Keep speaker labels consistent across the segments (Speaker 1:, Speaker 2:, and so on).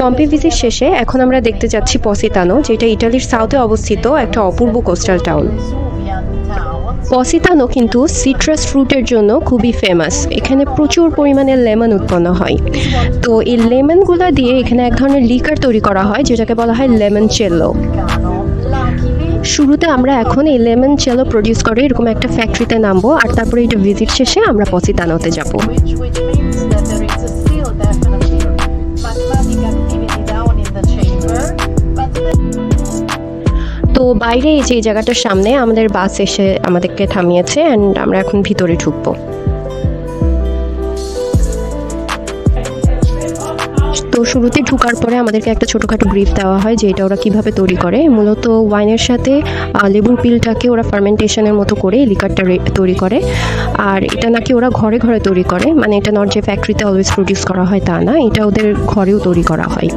Speaker 1: Pompi visit শেষে এখন আমরা দেখতে যাচ্ছি পসিতানো, যেটা ইটালির সাউথে অবস্থিত একটা অপূর্ব কোস্টাল টাউন। পসিতানো কিন্তু সিট্রাস ফ্রুটের জন্য খুবই ফেমাস। এখানে প্রচুর পরিমাণে লেমন উৎপন্ন হয়। তো এই লেমনগুলো দিয়ে এখানে এক ধরনের লিকার তৈরি করা হয় যেটাকে বলা হয় লিমনচেলো। শুরুতে আমরা এখন এই লিমনচেলো প্রডিউস করে এরকম একটা ফ্যাক্টরিতে নামবো, আর তারপরে এটা ভিজিট শেষে আমরা পসিতানোতে যাব। তো বাইরে এই যে জায়গাটার সামনে আমাদের বাস এসে আমাদেরকে থামিয়েছে, অ্যান্ড আমরা এখন ভিতরে ঢুকবো। তো শুরুতে ঢোকার পরে আমাদেরকে একটা ছোটোখাটো ব্রিফ দেওয়া হয় যে এটা ওরা কীভাবে তৈরি করে। মূলত ওয়াইনের সাথে লেবুর পিলটাকে ওরা ফার্মেন্টেশনের মতো করে লিকারটা তৈরি করে, আর এটা নাকি ওরা ঘরে ঘরে তৈরি করে, মানে এটা নট যে ফ্যাক্টরিতে অলওয়েজ প্রডিউস করা হয় তা না, এটা ওদের ঘরেও তৈরি করা হয়।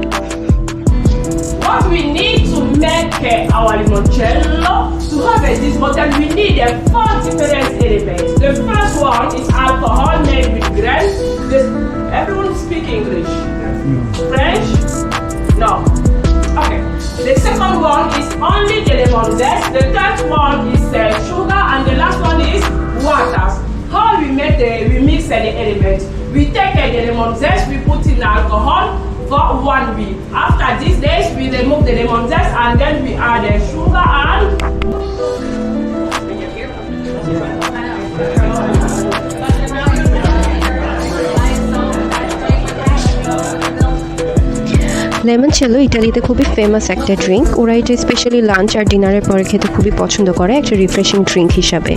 Speaker 2: What we need to make our limoncello, to have this bottle, we need 4 different elements. The first one is alcohol made with grains. Everyone speak English. French? No. Okay. The second one is only the lemon zest. The third one is sugar, and the last one is water. How we mix the elements? We take the lemon zest, we put in alcohol for 1 week. After these days, we remove the lemon zest and then we add the sugar and
Speaker 1: লিমনচেলো ইটালিতে খুবই famous একটা drink. ওরা এটা specially lunch আর ডিনারের পরে খেতে খুবই পছন্দ করে একটা রিফ্রেশিং ড্রিঙ্ক হিসাবে।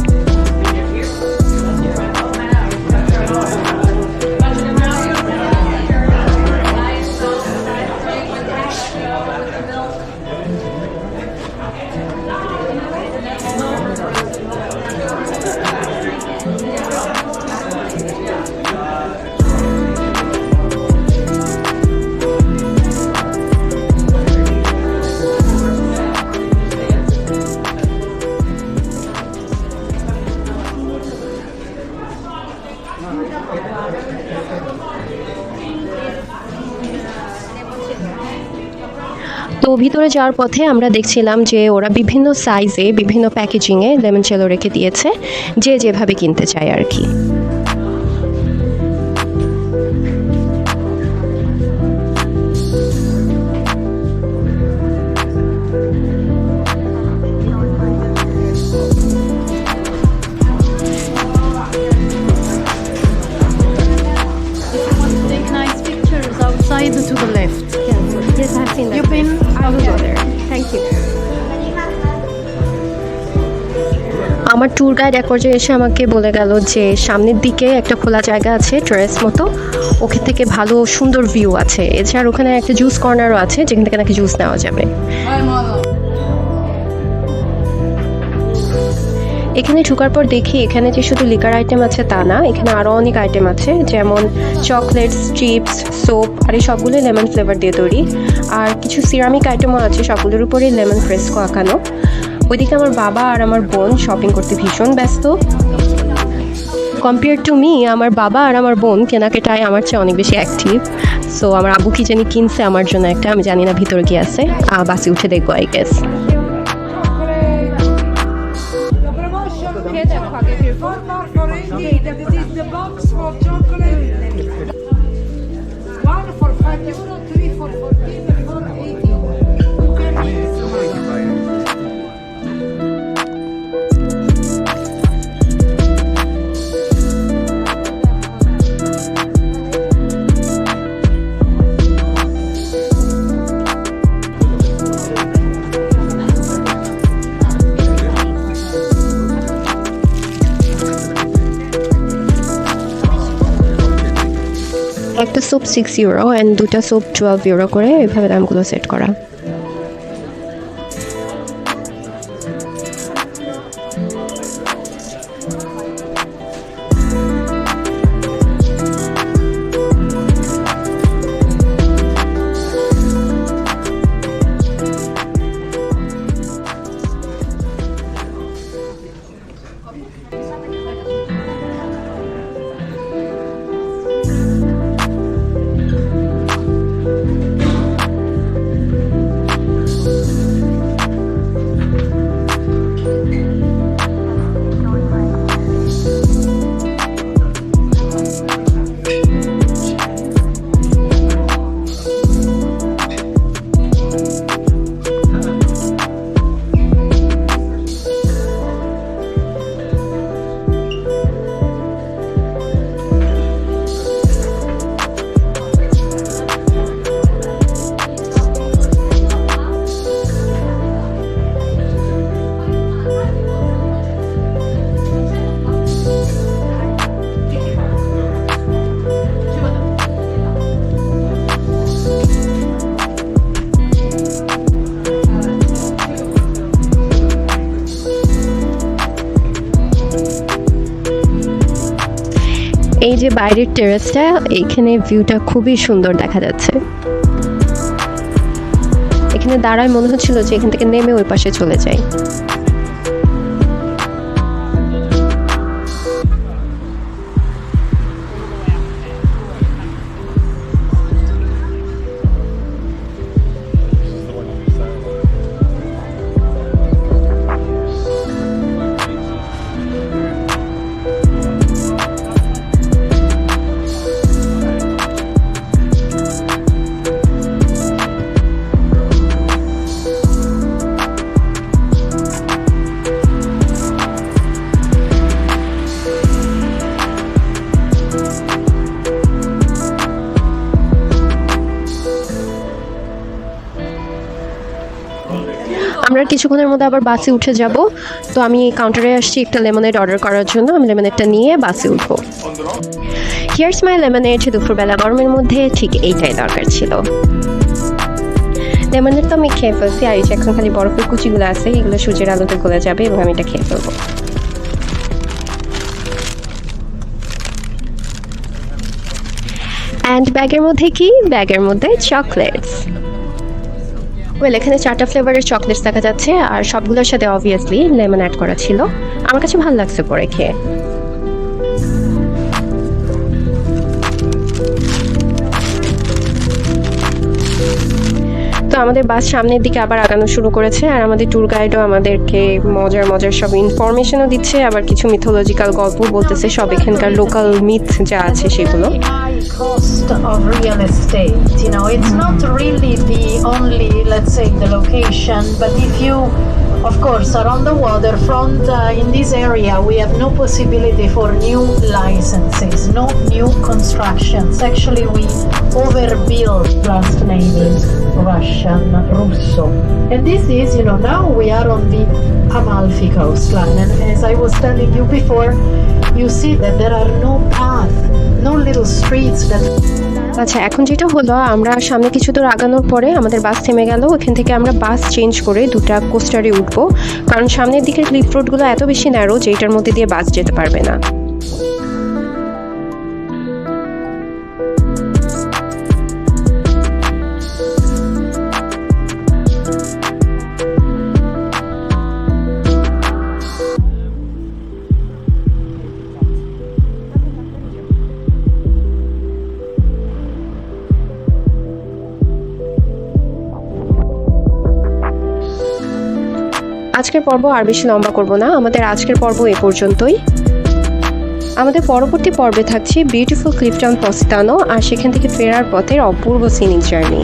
Speaker 1: তো ভিতরে যাওয়ার পথে আমরা দেখছিলাম যে ওরা বিভিন্ন সাইজে বিভিন্ন প্যাকেজিংয়ে লিমনচেলো রেখে দিয়েছে, যে যেভাবে কিনতে চায় আর কি।
Speaker 3: To the left.
Speaker 1: Yes, I've seen that.
Speaker 3: You've been
Speaker 1: I will go there. Thank you. আমার ট্যুর গাইড এক পর্যায়ে এসে আমাকে বলে গেল যে সামনের দিকে একটা খোলা জায়গা আছে, টেরেস মতো, ওখান থেকে ভালো সুন্দর ভিউ আছে। এছাড়া ওখানে একটা জুস কর্নারও আছে যেখান থেকে নাকি জুস নেওয়া যাবে। এখানে ঢোকার পর দেখি এখানে যে শুধু লিকার আইটেম আছে তা না, এখানে আরও অনেক আইটেম আছে, যেমন চকলেটস, চিপস, সোপ, আর এই সবগুলো লেমন ফ্লেভার দিয়ে তৈরি। আর কিছু সিরামিক আইটেমও আছে, সবগুলোর উপরেই লেমন ফ্রেস্কো আঁকানো। ওইদিকে আমার বাবা আর আমার বোন শপিং করতে ভীষণ ব্যস্ত। কম্পেয়ার টু মি, আমার বাবা আর আমার বোন কেনাকাটায় আমার চেয়ে অনেক বেশি অ্যাক্টিভ। সো আমার আব্বু কি জানি কিনছে আমার জন্য একটা, আমি জানি না ভিতরে কি আছে, বাসে উঠে দেখবো I guess.
Speaker 4: This is the box for chocolate. 1 for €5, 3 for 14, 4 18.
Speaker 1: একটা সোপ €6 অ্যান্ড দুটা সোপ €12 করে এভাবে দামগুলো সেট করা। বাইরের টেরেসটা, এখানে ভিউটা খুবই সুন্দর দেখা যাচ্ছে। এখানে দাঁড়ায় মনে হচ্ছিল যে এখান থেকে নেমে ওই পাশে চলে যাই। আমরা কিছুক্ষণের মধ্যে আবার বাসে উঠে যাব। তো আমি কাউন্টারে আসছি একটা লেমনেড অর্ডার করার জন্য। আমি লেমনেডটা নিয়ে বাসে উঠবো। হিয়ার্স মাই লেমনেড। দুপুরবেলা গরমের মধ্যে ঠিক এইটাই দরকার ছিল। লেমনেড তো আমি খেয়ে ফেলছি, আর এখন খালি বরফের কুচিগুলো আছে, এগুলো সূর্যের আলোতে গলে যাবে এবং আমি এটা খেয়ে ফেলবো। অ্যান্ড ব্যাগের মধ্যে কি? ব্যাগের মধ্যে চকলেটস। ওয়েল, এখানে 4টা ফ্লেভারের চকলেটস দেখা যাচ্ছে, আর সবগুলোর সাথে অবভিয়াসলি লেমন অ্যাড করা ছিল। আমার কাছে ভালো লাগছে পরে খেয়ে। তো আমাদের বাস সামনের দিকে আবার আগানো শুরু করেছে, আর আমাদের ট্যুর গাইডও আমাদেরকে মজার মজার সব ইনফরমেশনও দিচ্ছে, আবার কিছু মিথোলজিক্যাল গল্প বলতেছে, সব এখানকার লোকাল মিথ যা আছে সেগুলো।
Speaker 3: Cost of real estate, you know, it's not really the only, let's say, the location, but if you, of course, are on the waterfront in this area, we have no possibility for new licenses, no new constructions. Actually, we overbuilt last name is Russian, Russo, and this is, you know, now we are on the Amalfi coastline, and as I was telling you before, you see that there are no paths, no little streets that.
Speaker 1: আচ্ছা, এখন যেটা হলো, আমরা সামনে কিছু দূর আগানোর পরে আমাদের বাস থেমে গেল। ওখান থেকে আমরা বাস চেঞ্জ করে দুটা কোস্টারে উঠবো, কারণ সামনের দিকের ক্লিফ রোডগুলো এত বেশি ন্যারো যে এটার মধ্যে দিয়ে বাস যেতে পারবে না। আজকের পর্ব আর বেশি লম্বা করব না, আমাদের আজকের পর্ব এ পর্যন্তই। আমাদের পরবর্তী পর্বে থাকছে বিউটিফুল ক্লিফ টাউন পসিতানো, আর সেখান থেকে ফেরার পথের অপূর্ব সিনিক জার্নি।